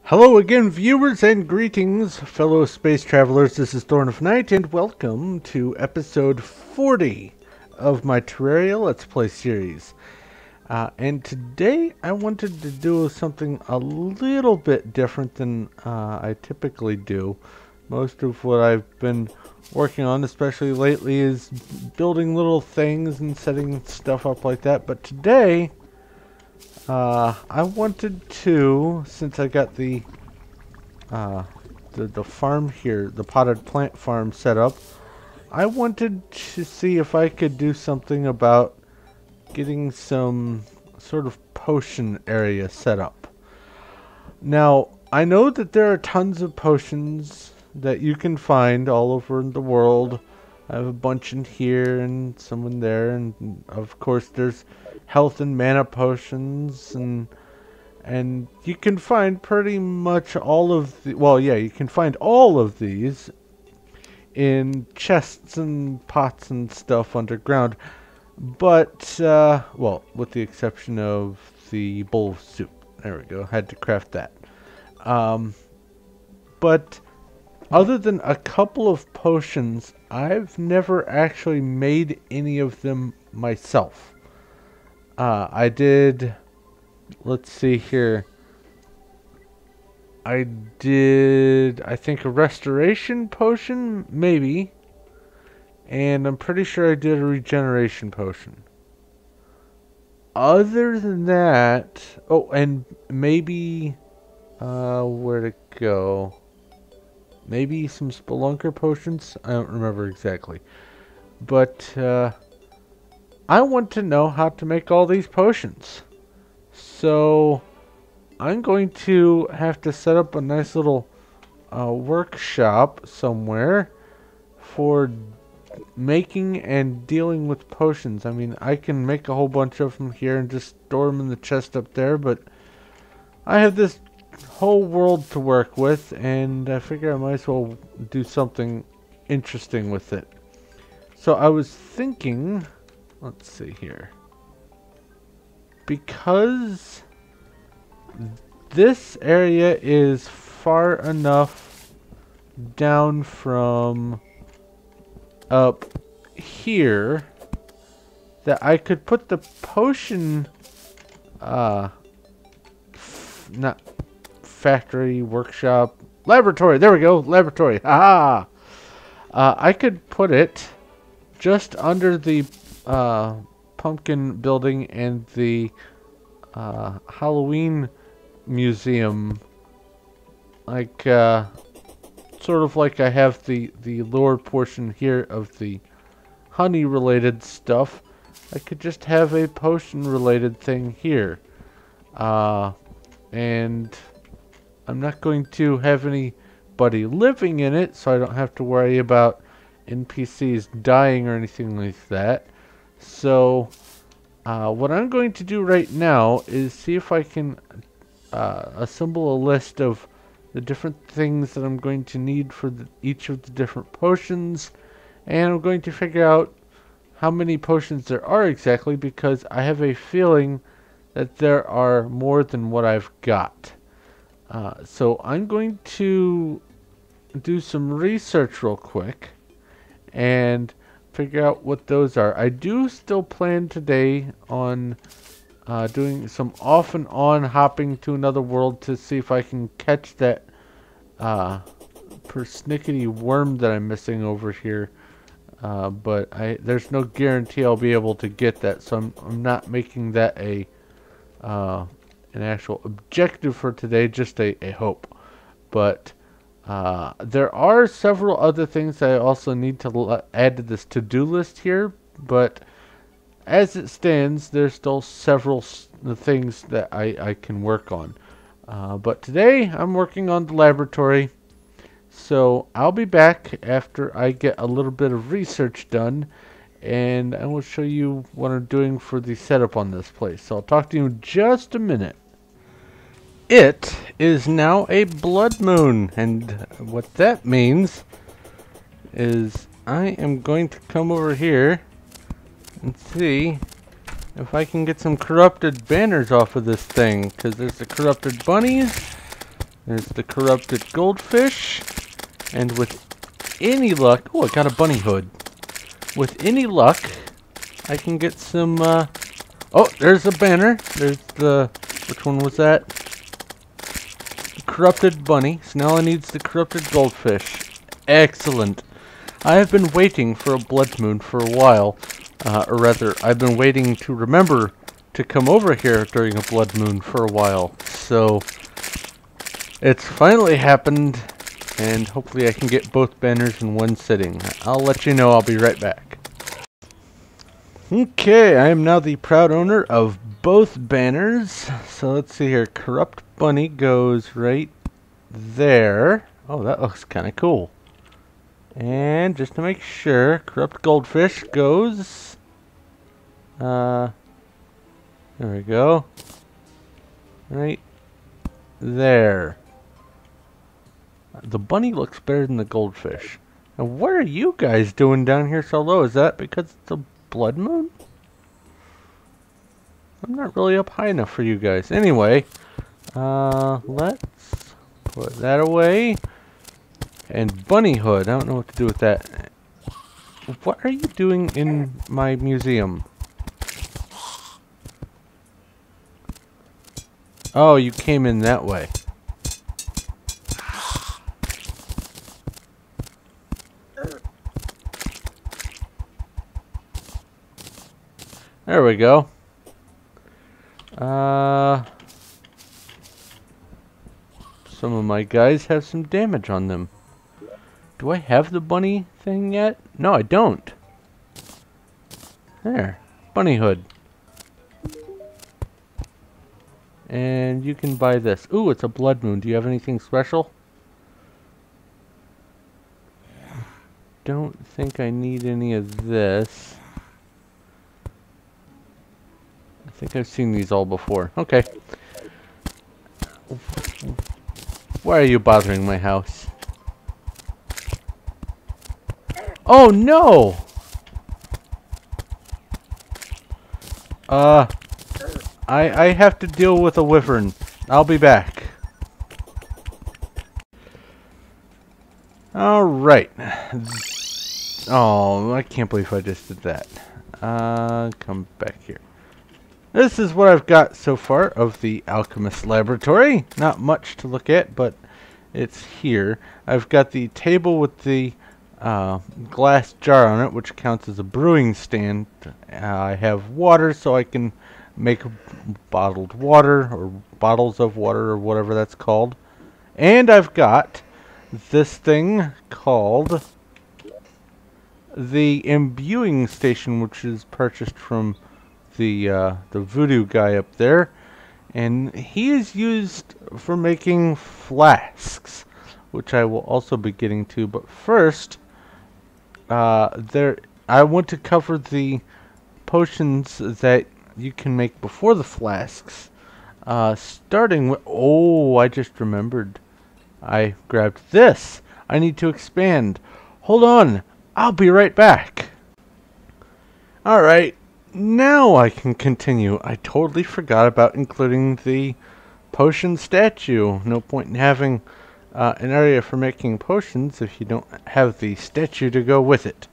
Hello again, viewers, and greetings, fellow space travelers. This is Thorn of Night, and welcome to episode 40 of my Terraria Let's Play series. And today I wanted to do something a little bit different than I typically do. Most of what I've been working on, especially lately, is building little things and setting stuff up like that. But today, I wanted to, since I got the farm here, the potted plant farm set up, I wanted to see if I could do something about getting some sort of potion area set up. Now, I know that there are tons of potions that you can find all over the world. I have a bunch in here and some in there, and of course there's health and mana potions, and you can find pretty much all of the, well, yeah, you can find all of these in chests and pots and stuff underground, but well, with the exception of the bowl of soup. There we go, had to craft that. But other than a couple of potions, I've never actually made any of them myself. I did, let's see here, I did, I think, a restoration potion, maybe, and I'm pretty sure I did a regeneration potion. Other than that, oh, and maybe, where'd it go? Maybe some Splunker potions? I don't remember exactly. But, I want to know how to make all these potions. So, I'm going to have to set up a nice little workshop somewhere for making and dealing with potions. I mean, I can make a whole bunch of them here and just store them in the chest up there, but I have this whole world to work with, and I figure I might as well do something interesting with it. So I was thinking, let's see here, because this area is far enough down from up here that I could put the potion, not factory, workshop, laboratory, there we go, laboratory, haha! I could put it just under the pumpkin building and the Halloween museum, like sort of like I have the lower portion here of the honey related stuff. I could just have a potion related thing here, and I'm not going to have anybody living in it, so I don't have to worry about NPCs dying or anything like that. So what I'm going to do right now is see if I can assemble a list of the different things that I'm going to need for each of the different potions, and I'm going to figure out how many potions there are exactly, because I have a feeling that there are more than what I've got. So I'm going to do some research real quick and figure out what those are. I do still plan today on doing some off and on hopping to another world to see if I can catch that persnickety worm that I'm missing over here. But there's no guarantee I'll be able to get that, so I'm not making that an actual objective for today, just a hope. But there are several other things that I also need to add to this to-do list here, but as it stands, there's still several things that I can work on. But today, I'm working on the laboratory, so I'll be back after I get a little bit of research done, and I will show you what I'm doing for the setup on this place. So I'll talk to you in just a minute. It is now a blood moon, and what that means is I am going to come over here and see if I can get some corrupted banners off of this thing, because there's the corrupted bunnies, There's the corrupted goldfish. And with any luck... Oh, I got a bunny hood. With any luck, I can get some... Oh, there's a banner. There's the... Which one was that? The corrupted bunny. So now I need the corrupted goldfish. Excellent. I have been waiting for a blood moon for a while. Or rather, I've been waiting to remember to come over here during a blood moon for a while. So, it's finally happened, and hopefully I can get both banners in one sitting. I'll let you know. I'll be right back. Okay, I am now the proud owner of both banners. So let's see here. Corrupt Bunny goes right there. Oh, that looks kind of cool. And just to make sure, Corrupt Goldfish goes... there we go. Right there. The bunny looks better than the goldfish. And what are you guys doing down here so low? Is that because it's a blood moon? I'm not really up high enough for you guys. Anyway, let's put that away. And bunny hood. I don't know what to do with that. What are you doing in my museum? Oh, you came in that way. There we go. Some of my guys have some damage on them. Do I have the bunny thing yet? No, I don't. There. Bunny hood. And you can buy this. Ooh, it's a blood moon. Do you have anything special? Don't think I need any of this. I think I've seen these all before. Okay. Why are you bothering my house? Oh no! I have to deal with a wyvern. I'll be back. Alright. Oh, I can't believe I just did that. Come back here. This is what I've got so far of the Alchemist laboratory. Not much to look at, but it's here. I've got the table with the glass jar on it, which counts as a brewing stand. I have water, so I can make bottled water, or bottles of water, or whatever that's called. And I've got this thing called the imbuing station, which is purchased from the voodoo guy up there, and he is used for making flasks, which I will also be getting to. But first, I want to cover the potions that you can make before the flasks. Starting with... Oh, I just remembered. I grabbed this. I need to expand. Hold on. I'll be right back. Alright. Now I can continue. I totally forgot about including the potion statue. No point in having an area for making potions if you don't have the statue to go with it.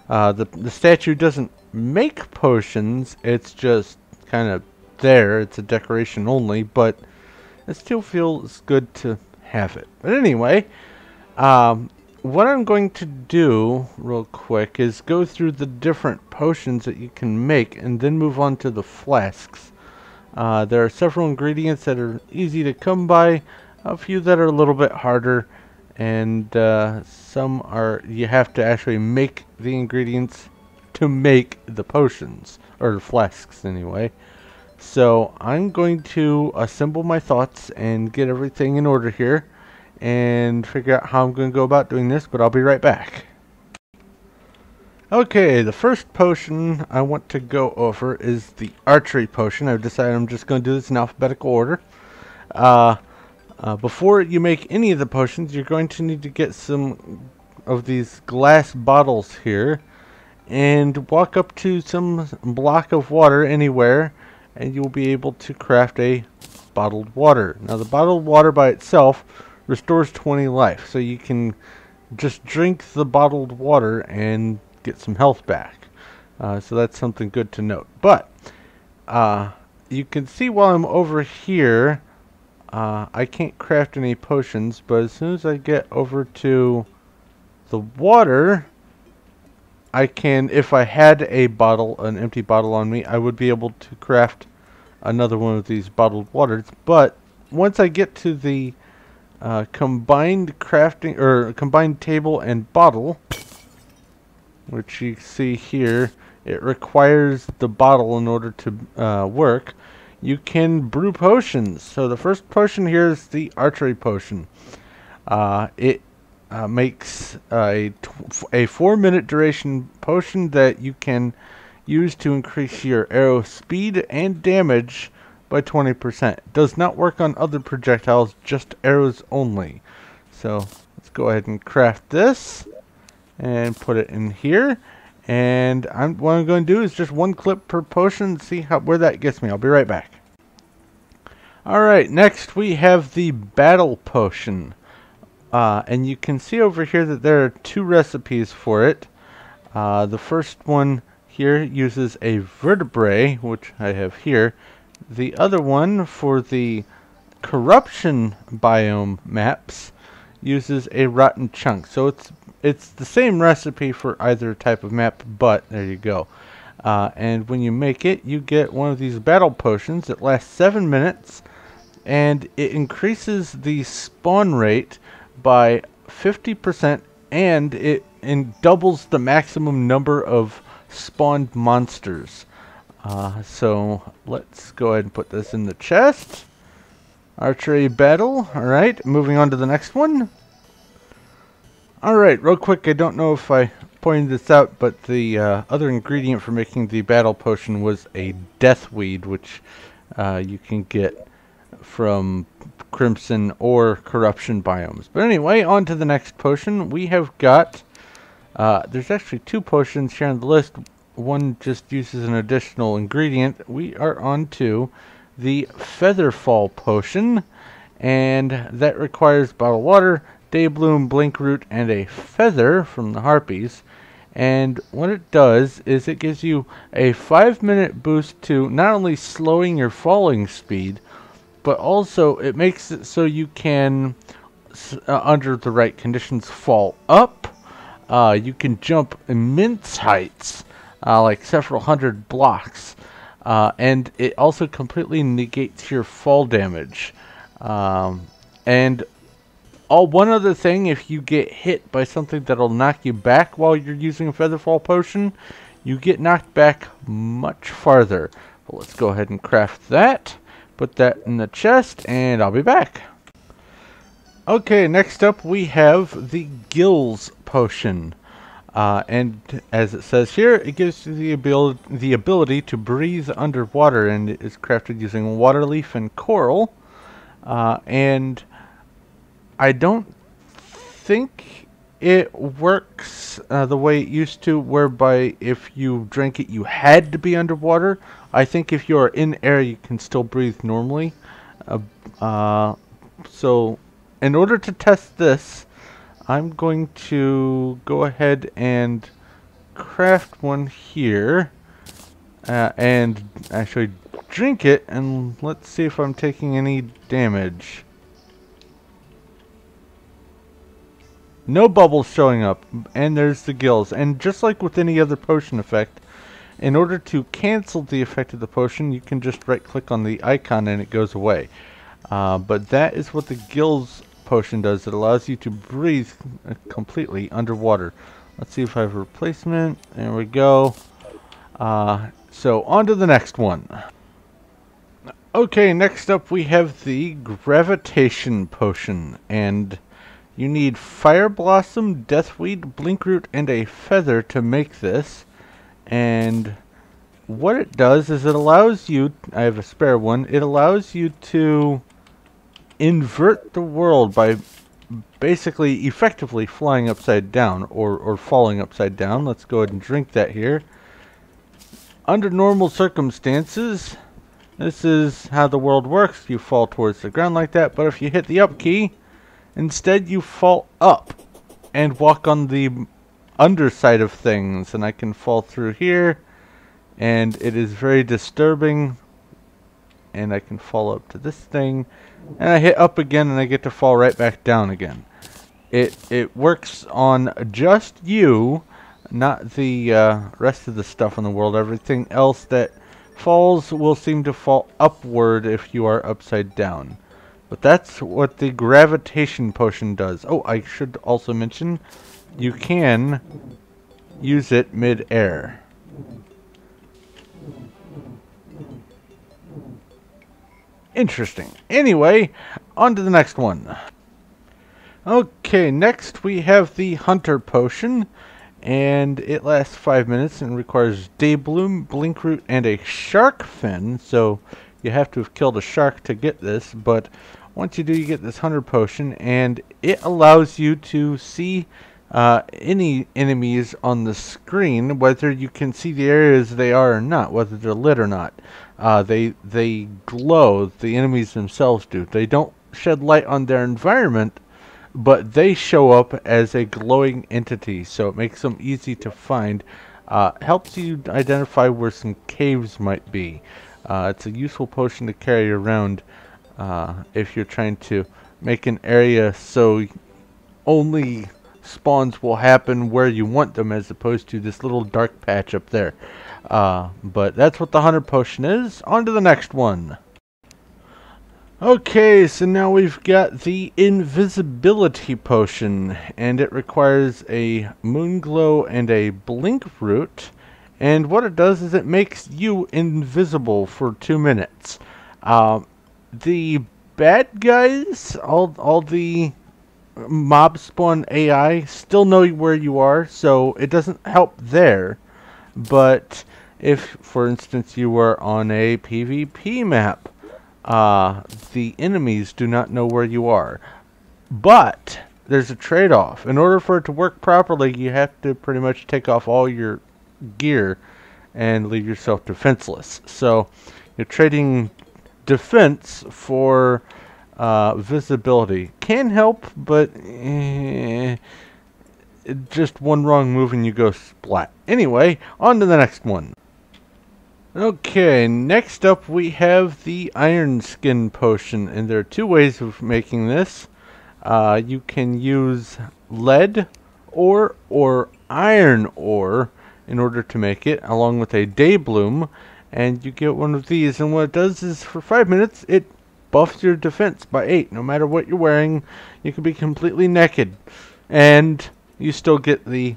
The statue doesn't make potions, it's just kind of there. It's a decoration only, but it still feels good to have it. But anyway, what I'm going to do real quick is go through the different potions that you can make and then move on to the flasks. There are several ingredients that are easy to come by, a few that are a little bit harder, and some are you have to actually make the ingredients to make the potions, or the flasks anyway. So I'm going to assemble my thoughts and get everything in order here and figure out how I'm going to go about doing this, but I'll be right back. Okay, the first potion I want to go over is the Archery Potion. I've decided I'm just going to do this in alphabetical order. Before you make any of the potions, you're going to need to get some of these glass bottles here and walk up to some block of water anywhere, and you'll be able to craft a bottled water. Now the bottled water by itself restores 20 life, so you can just drink the bottled water and get some health back. So that's something good to note. But you can see while I'm over here, I can't craft any potions, but as soon as I get over to the water, I can, if I had a bottle, an empty bottle on me, I would be able to craft another one of these bottled waters. But once I get to the combined crafting, or combined table and bottle, which you see here, it requires the bottle in order to work. You can brew potions. So the first potion here is the Archery Potion. It makes a 4-minute duration potion that you can use to increase your arrow speed and damage by 20%. It does not work on other projectiles, just arrows only. So let's go ahead and craft this and put it in here. And what I'm going to do is just 1 clip per potion, see where that gets me. I'll be right back. Alright, next we have the Battle Potion. And you can see over here that there are 2 recipes for it. The first one here uses a vertebrae, which I have here. The other one for the corruption biome maps uses a rotten chunk. So it's the same recipe for either type of map, but there you go. And when you make it, you get one of these battle potions. It lasts 7 minutes, and it increases the spawn rate by 50%, and it doubles the maximum number of spawned monsters. So let's go ahead and put this in the chest. Archery battle. Alright, moving on to the next one. Alright, real quick, I don't know if I pointed this out, but the other ingredient for making the battle potion was a deathweed, which you can get from crimson or corruption biomes. But anyway, on to the next potion. We have got, there's actually 2 potions here on the list. One just uses an additional ingredient. We are on to the Featherfall Potion, and that requires bottled water, Daybloom, Blinkroot, and a feather from the harpies. And what it does is it gives you a 5-minute boost to not only slowing your falling speed, but also it makes it so you can, under the right conditions, fall up. You can jump immense heights, like several hundred blocks. And it also completely negates your fall damage. And one other thing, if you get hit by something that'll knock you back while you're using a Featherfall Potion, you get knocked back much farther. But let's go ahead and craft that. Put that in the chest, and I'll be back. Okay, next up we have the Gills Potion. And as it says here, it gives you the ability to breathe underwater, and it is crafted using water leaf and coral. And I don't think it works the way it used to, whereby if you drank it you had to be underwater. I think if you are in air you can still breathe normally. So in order to test this, I'm going to go ahead and craft one here and actually drink it, and let's see if I'm taking any damage. No bubbles showing up, and there's the gills. And just like with any other potion effect, in order to cancel the effect of the potion, you can just right click on the icon and it goes away. But that is what the Gills Potion does. It allows you to breathe completely underwater. Let's see if I have a replacement. There we go. So on to the next one. Okay, next up we have the Gravitation Potion, and you need Fire Blossom, Deathweed, Blinkroot, and a feather to make this. And what it does is it allows you, I have a spare one, it allows you to invert the world by basically effectively flying upside down or falling upside down. Let's go ahead and drink that here. Under normal circumstances, This is how the world works. You fall towards the ground like that, but if you hit the up key, instead you fall up and walk on the underside of things. And I can fall through here, and it is very disturbing. And I can fall up to this thing, and I hit up again, and I get to fall right back down again. It works on just you, not the rest of the stuff in the world. Everything else that falls will seem to fall upward if you are upside down. But that's what the Gravitation Potion does. Oh, I should also mention, you can use it mid-air. Interesting. Anyway, on to the next one. Okay, next we have the Hunter Potion, and it lasts 5 minutes and requires Daybloom, Blinkroot, and a Shark Fin, so you have to have killed a shark to get this, but once you do, you get this Hunter Potion, and it allows you to see any enemies on the screen, whether you can see the areas they are or not, whether they're lit or not. They glow, the enemies themselves do. They don't shed light on their environment, but they show up as a glowing entity, so it makes them easy to find. Helps you identify where some caves might be. It's a useful potion to carry around if you're trying to make an area so only spawns will happen where you want them, as opposed to this little dark patch up there. But that's what the Hunter Potion is. On to the next one. Okay, so now we've got the Invisibility Potion, and it requires a Moonglow and a Blinkroot, and what it does is it makes you invisible for 2 minutes. The bad guys, all the mob spawn AI still know where you are, so it doesn't help there. But if, for instance, you were on a PvP map, the enemies do not know where you are. But there's a trade-off. In order for it to work properly, you have to pretty much take off all your gear and leave yourself defenseless. So you're trading defense for visibility. Can help, but just one wrong move and you go splat. Anyway, on to the next one. Okay, next up we have the Iron Skin Potion, and there are 2 ways of making this. You can use lead ore or iron ore in order to make it, along with a Daybloom, and you get one of these, and what it does is for 5 minutes it buffs your defense by 8. No matter what you're wearing, you can be completely naked, and you still get the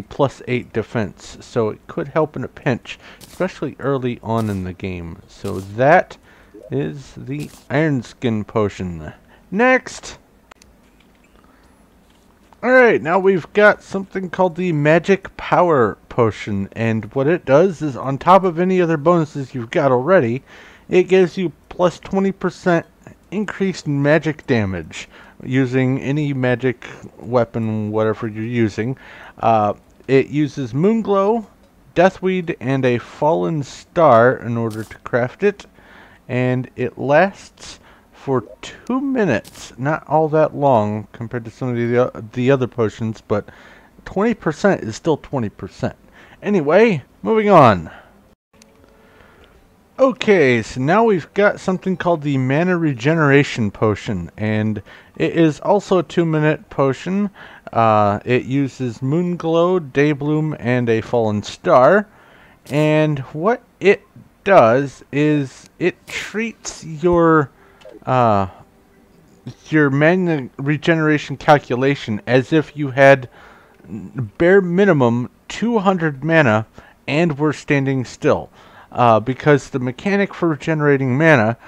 plus 8 defense, so it could help in a pinch, especially early on in the game. So that is the Iron Skin Potion. Next! Alright, now we've got something called the Magic Power Potion, and what it does is, on top of any other bonuses you've got already, it gives you plus 20% increased magic damage using any magic weapon, whatever you're using. It uses Moonglow, Deathweed, and a Fallen Star in order to craft it, and it lasts for 2 minutes. Not all that long compared to some of the other potions, but 20% is still 20%. Anyway, moving on. Okay, so now we've got something called the Mana Regeneration Potion, and it is also a 2-minute potion. It uses Moonglow, Daybloom, and a Fallen Star, and what it does is it treats your mana regeneration calculation as if you had bare minimum 200 mana and were standing still. Because the mechanic for generating mana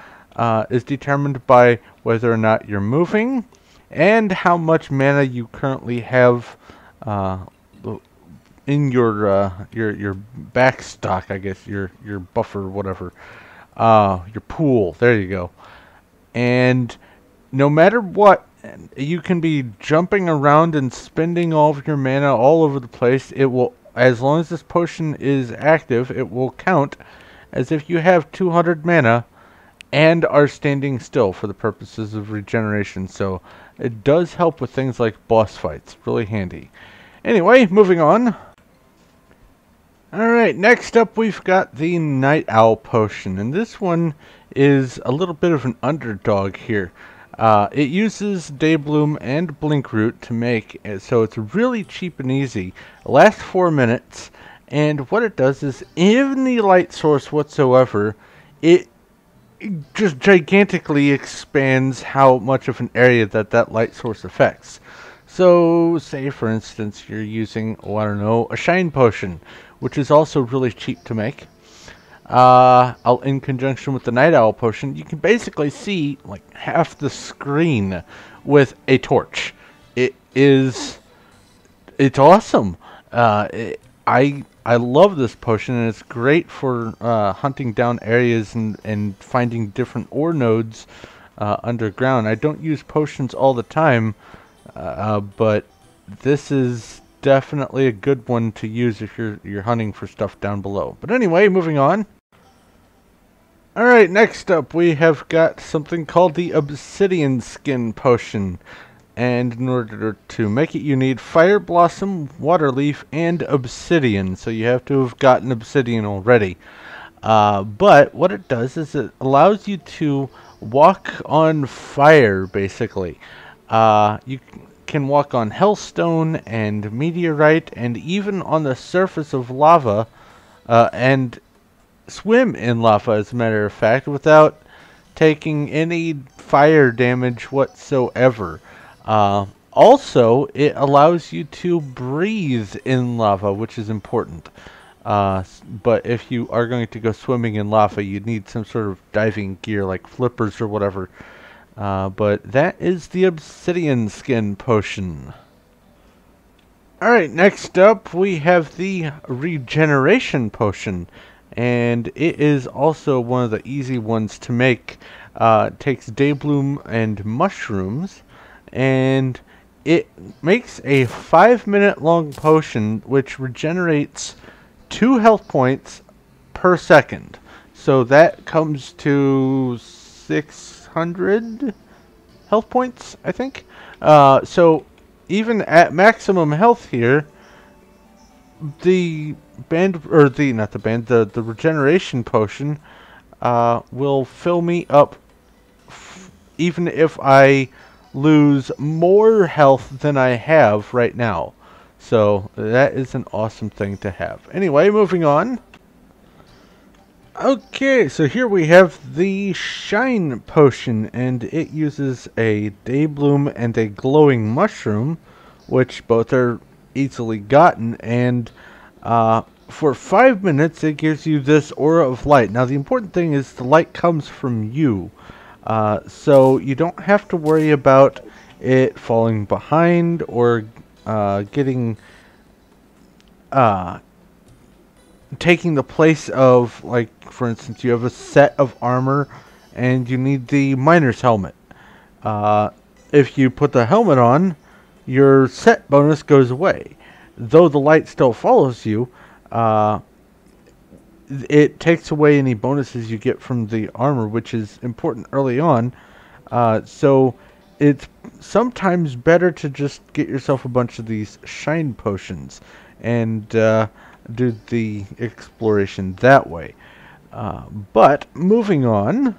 is determined by whether or not you're moving and how much mana you currently have in your backstock, I guess, your buffer, whatever, your pool. There you go. And no matter what, you can be jumping around and spending all of your mana all over the place. It will, as long as this potion is active, it will count as if you have 200 mana and are standing still for the purposes of regeneration. So it does help with things like boss fights. Really handy. Anyway, moving on. Alright, next up we've got the Night Owl Potion, and this one is a little bit of an underdog here. It uses Daybloom and Blinkroot to make it, so it's really cheap and easy. It lasts 4 minutes, and what it does is, any light source whatsoever, it just gigantically expands how much of an area that light source affects. So, say for instance you're using, oh, I don't know, a Shine Potion, which is also really cheap to make. In conjunction with the Night Owl Potion, you can basically see like half the screen with a torch. It's awesome. I love this potion, and it's great for hunting down areas and finding different ore nodes underground. I don't use potions all the time, but this is definitely a good one to use if you're hunting for stuff down below. But anyway, moving on. Alright, next up we have got something called the Obsidian Skin Potion. And in order to make it, you need Fire Blossom, Water Leaf, and Obsidian. So you have to have gotten Obsidian already. But what it does is it allows you to walk on fire, basically. You can walk on hellstone and meteorite and even on the surface of lava, and swim in lava, as a matter of fact, without taking any fire damage whatsoever. Also, it allows you to breathe in lava, which is important. But if you are going to go swimming in lava, you need some sort of diving gear like flippers or whatever. But that is the Obsidian Skin Potion. Alright, next up we have the Regeneration Potion. And it is also one of the easy ones to make. It takes Daybloom and mushrooms, and it makes a 5-minute long potion which regenerates 2 health points per second. So that comes to 600 health points, I think. So even at maximum health here, the regeneration potion will fill me up even if I lose more health than I have right now. So that is an awesome thing to have. Anyway, moving on. Okay, so here we have the Shine Potion, and it uses a Daybloom and a glowing mushroom, which both are easily gotten, and for 5 minutes it gives you this aura of light. Now the important thing is the light comes from you, so you don't have to worry about it falling behind or taking the place of, like, for instance, you have a set of armor and you need the miner's helmet. If you put the helmet on, your set bonus goes away. Though the light still follows you, it takes away any bonuses you get from the armor, which is important early on. So it's sometimes better to just get yourself a bunch of these Shine Potions and do the exploration that way. But moving on,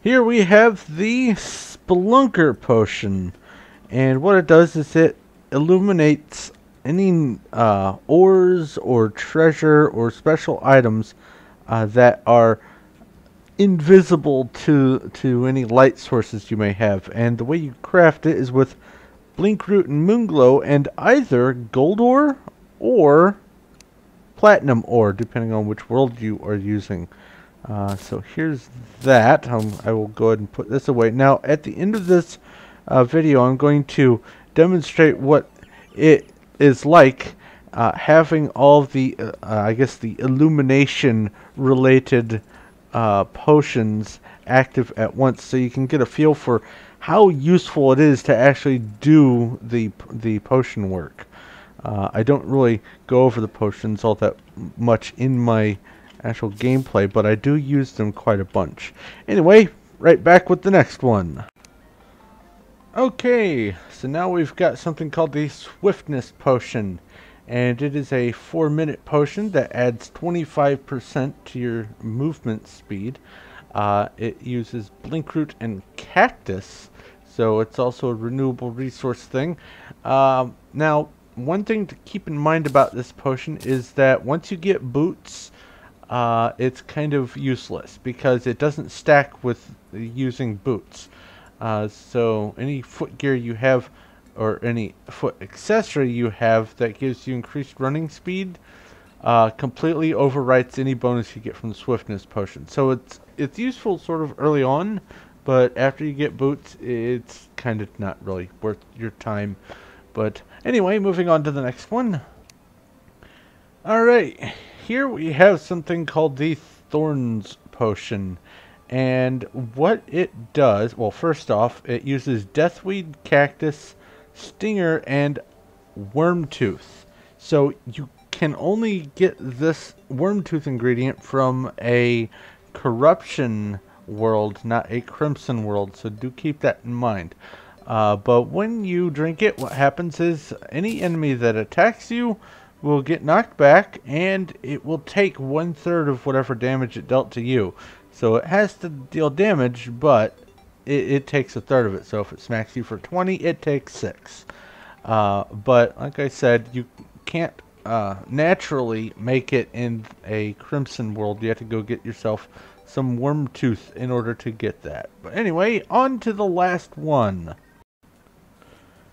here we have the Splunker Potion, and what it does is it illuminates any ores or treasure or special items that are invisible to any light sources you may have. And the way you craft it is with Blinkroot and Moonglow and either gold ore or platinum ore, depending on which world you are using. So here's that. I will go ahead and put this away. Now, at the end of this video, I'm going to demonstrate what it is like having all the, I guess, the illumination related potions active at once, so you can get a feel for how useful it is to actually do the potion work. I don't really go over the potions all that much in my actual gameplay, but I do use them quite a bunch. Anyway, right back with the next one. Okay, so now we've got something called the Swiftness Potion, and it is a 4-minute potion that adds 25% to your movement speed. It uses blinkroot and cactus, so it's also a renewable resource thing. Now, one thing to keep in mind about this potion is that once you get boots, it's kind of useless because it doesn't stack with using boots. So any foot gear you have, or any foot accessory you have that gives you increased running speed, completely overwrites any bonus you get from the Swiftness Potion. So it's useful sort of early on, but after you get boots, it's kind of not really worth your time. But anyway, moving on to the next one. Alright, here we have something called the Thorns Potion. And what it does, well, first off, it uses deathweed, cactus, stinger, and wormtooth. So you can only get this wormtooth ingredient from a corruption world, not a crimson world, so do keep that in mind. But when you drink it, what happens is any enemy that attacks you will get knocked back, and it will take 1/3 of whatever damage it dealt to you. So it has to deal damage, but it takes 1/3 of it. So if it smacks you for 20, it takes 6. But like I said, you can't naturally make it in a crimson world. You have to go get yourself some wormtooth in order to get that. But anyway, on to the last one.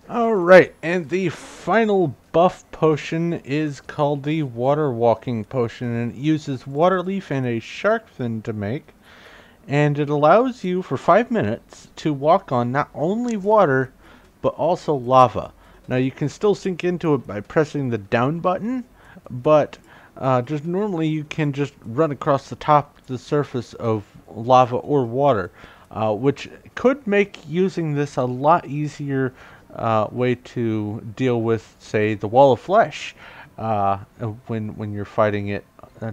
Alright, and the final buff potion is called the Water Walking Potion, and it uses water leaf and a shark fin to make, and it allows you for 5 minutes to walk on not only water, but also lava. Now you can still sink into it by pressing the down button, but just normally you can just run across the top of the surface of lava or water, which could make using this a lot easier way to deal with, say, the wall of flesh when you're fighting it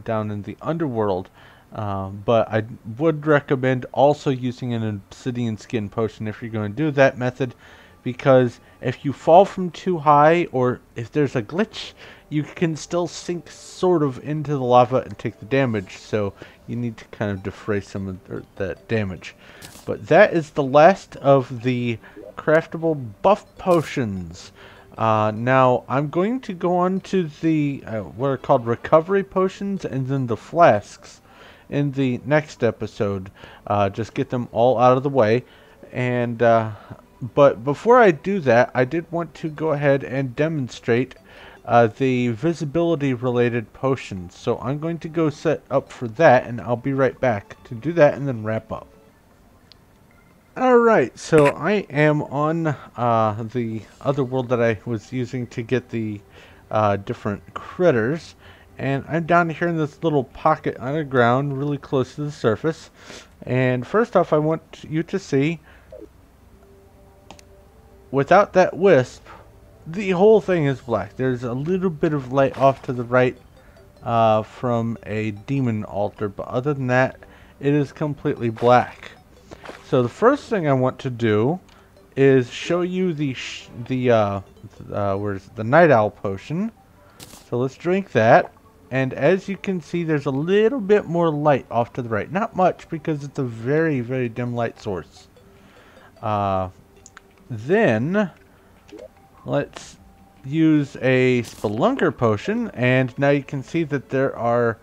down in the underworld. But I would recommend also using an obsidian skin potion if you're going to do that method, because if you fall from too high or if there's a glitch, you can still sink sort of into the lava and take the damage, so you need to kind of defray some of that damage. But that is the last of the craftable buff potions. Now I'm going to go on to the what are called recovery potions and then the flasks in the next episode. Just get them all out of the way, and but before I do that, I did want to go ahead and demonstrate the visibility related potions. So I'm going to go set up for that, and I'll be right back to do that and then wrap up. Alright, so I am on the other world that I was using to get the different critters, and I'm down here in this little pocket underground really close to the surface. And first off, I want you to see, without that wisp, the whole thing is black. There's a little bit of light off to the right from a demon altar, but other than that, it is completely black. So the first thing I want to do is show you the where's the night owl potion. So let's drink that, and as you can see, there's a little bit more light off to the right. Not much, because it's a very, very dim light source. Then let's use a Splunker potion, and now you can see that there are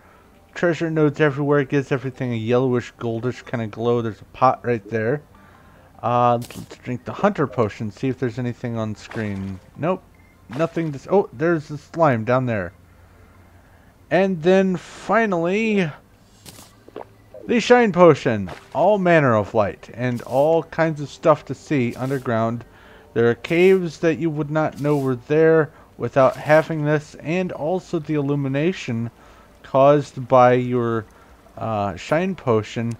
treasure nodes everywhere. It gives everything a yellowish, goldish kind of glow. There's a pot right there. Let's drink the hunter potion, see if there's anything on screen. Nope, nothing. Oh, there's the slime down there. And then finally, the shine potion. All manner of light and all kinds of stuff to see underground. There are caves that you would not know were there without having this, and also the illumination caused by your shine potion.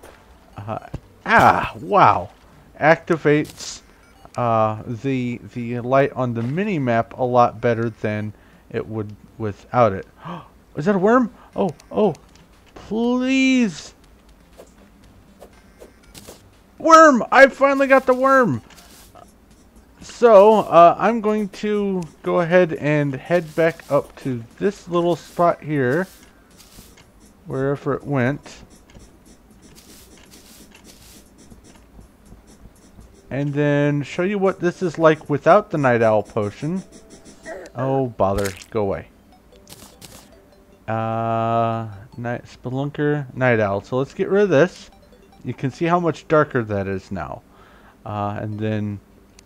Wow, activates the light on the mini map a lot better than it would without it. Is that a worm? Oh, Please. Worm! I finally got the worm! So, I'm going to go ahead and head back up to this little spot here. Wherever it went. And then show you what this is like without the Night Owl Potion. Oh, bother. Go away. Splunker, Night Owl. So let's get rid of this. You can see how much darker that is now. And then,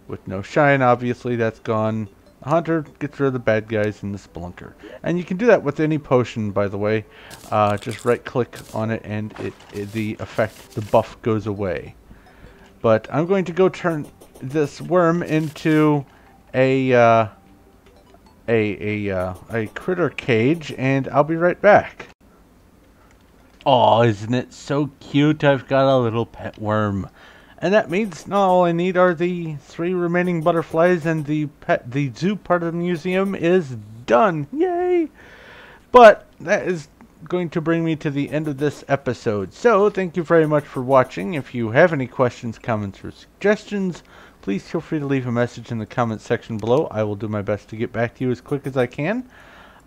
with no shine, obviously, that's gone. The Hunter gets rid of the bad guys in the Splunker. And you can do that with any potion, by the way. Just right-click on it, and the effect, the buff, goes away. But I'm going to go turn this worm into a critter cage, and I'll be right back. Oh, isn't it so cute? I've got a little pet worm. And that means now all I need are the 3 remaining butterflies, and the zoo part of the museum is done. Yay! But that is going to bring me to the end of this episode. So, thank you very much for watching. If you have any questions, comments, or suggestions, please feel free to leave a message in the comments section below. I will do my best to get back to you as quick as I can.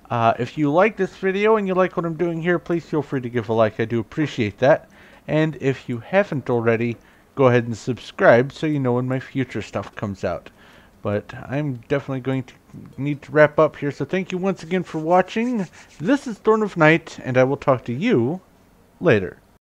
If you like this video and you like what I'm doing here, please feel free to give a like. I do appreciate that. And if you haven't already, go ahead and subscribe so you know when my future stuff comes out. But I'm definitely going to need to wrap up here, so thank you once again for watching. This is Thorn of Night, and I will talk to you later.